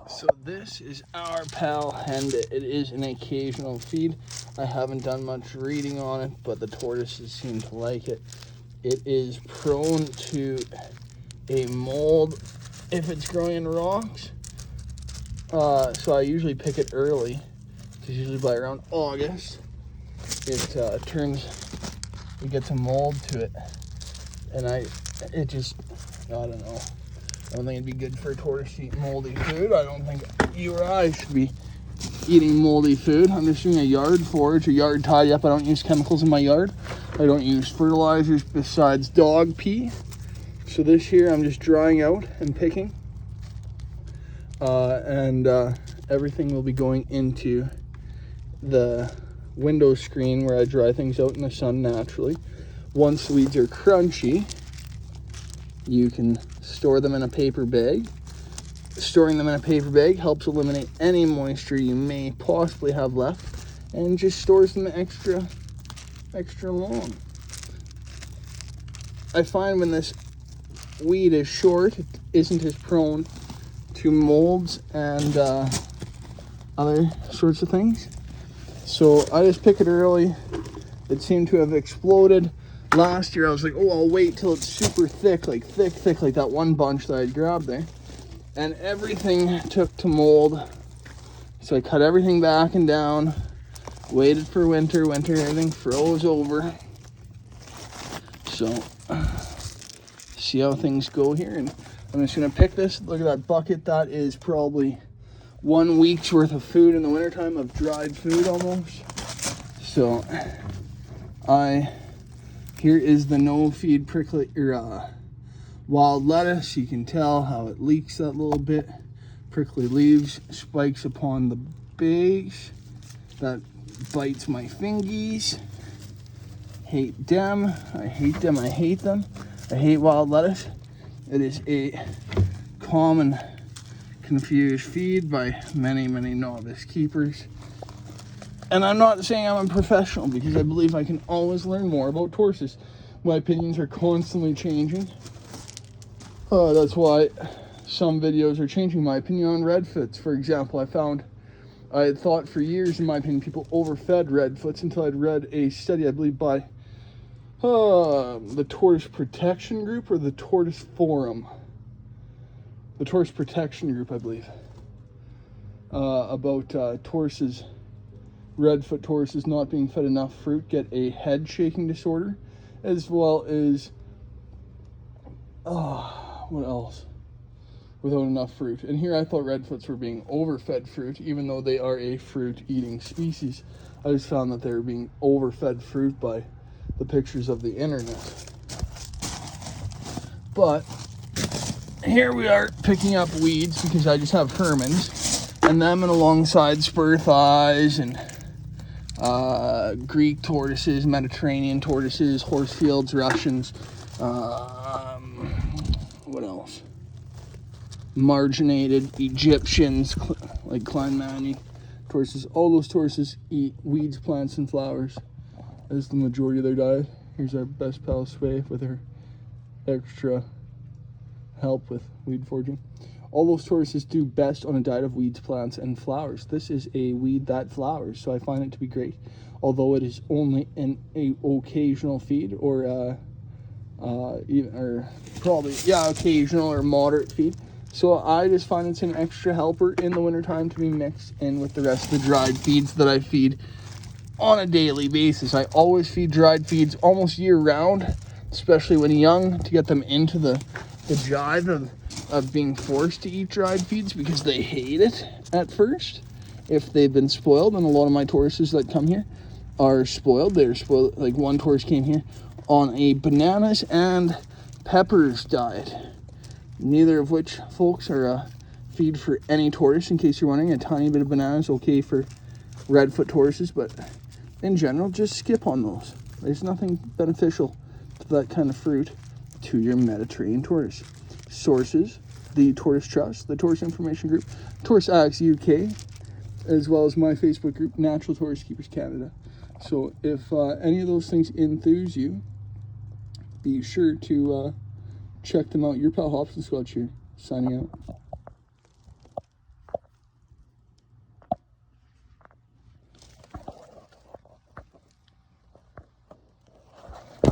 So this is our pal Henda. It is an occasional feed. I haven't done much reading on it, but the tortoises seem to like it. It is prone to a mold if it's growing in rocks. So I usually pick it early, because usually by around August, it gets a mold to it. And I don't know. I don't think it'd be good for a tortoise to eat moldy food. I don't think you or I should be eating moldy food. I'm just doing a yard forage, a yard tidy up. I don't use chemicals in my yard. I don't use fertilizers besides dog pee. So this year I'm just drying out and picking. Everything will be going into the window screen where I dry things out in the sun naturally. Once the weeds are crunchy, you can store them in a paper bag. Storing them in a paper bag helps eliminate any moisture you may possibly have left and just stores them extra long. I find when this weed is short, it isn't as prone to molds and other sorts of things. So I just pick it early. It seemed to have exploded. Last year I was like, oh, I'll wait till it's super thick, like thick, like that one bunch that I grabbed there. And everything took to mold. So I cut everything back and down, waited for winter, everything froze over. So, see how things go here. And I'm just gonna pick this. Look at that bucket. That is probably 1 week's worth of food in the wintertime, of dried food almost. So, here is the no-feed prickly wild lettuce. You can tell how it leaks that little bit. Prickly leaves, spikes upon the base. That bites my fingies. Hate them. I hate them. I hate them. I hate wild lettuce. It is a common confused feed by many novice keepers. And I'm not saying I'm a professional, because I believe I can always learn more about tortoises. My opinions are constantly changing. That's why some videos are changing. My opinion on redfoots, for example, I had thought for years, in my opinion, people overfed redfoots until I'd read a study, I believe, by the Tortoise Protection Group or the Tortoise Forum. The Tortoise Protection Group, I believe, about tortoises. Redfoot tortoises not being fed enough fruit get a head shaking disorder, as well as what else? Without enough fruit. And here I thought redfoots were being overfed fruit, even though they are a fruit-eating species. I just found that they were being overfed fruit by the pictures of the internet. But here we are picking up weeds, because I just have Hermans, and them and alongside spur thighs and Greek tortoises, Mediterranean tortoises, Horsefields, Russians, what else? Marginated Egyptians, like Kleinmani tortoises. All those tortoises eat weeds, plants, and flowers as the majority of their diet. Here's our best pal Sway with her extra help with weed foraging. All those tortoises do best on a diet of weeds, plants, and flowers. This is a weed that flowers, so I find it to be great. Although it is only an occasional feed, or occasional or moderate feed. So I just find it's an extra helper in the wintertime to be mixed in with the rest of the dried feeds that I feed on a daily basis. I always feed dried feeds almost year round, especially when young, to get them into the jive of being forced to eat dried feeds, because they hate it at first if they've been spoiled. And a lot of my tortoises that come here are spoiled. They're spoiled. Like one tortoise came here on a bananas and peppers diet, neither of which, folks, are a feed for any tortoise. In case you're wondering, a tiny bit of banana is okay for redfoot tortoises, but in general, just skip on those. There's nothing beneficial to that kind of fruit to your Mediterranean tortoise. Sources: the Tortoise Trust, the Tortoise Information Group, Tortoise Acts UK, as well as my Facebook group, Natural Tortoise Keepers Canada. So if any of those things enthuse you, be sure to check them out. Your pal Hobson Scotch here, signing out.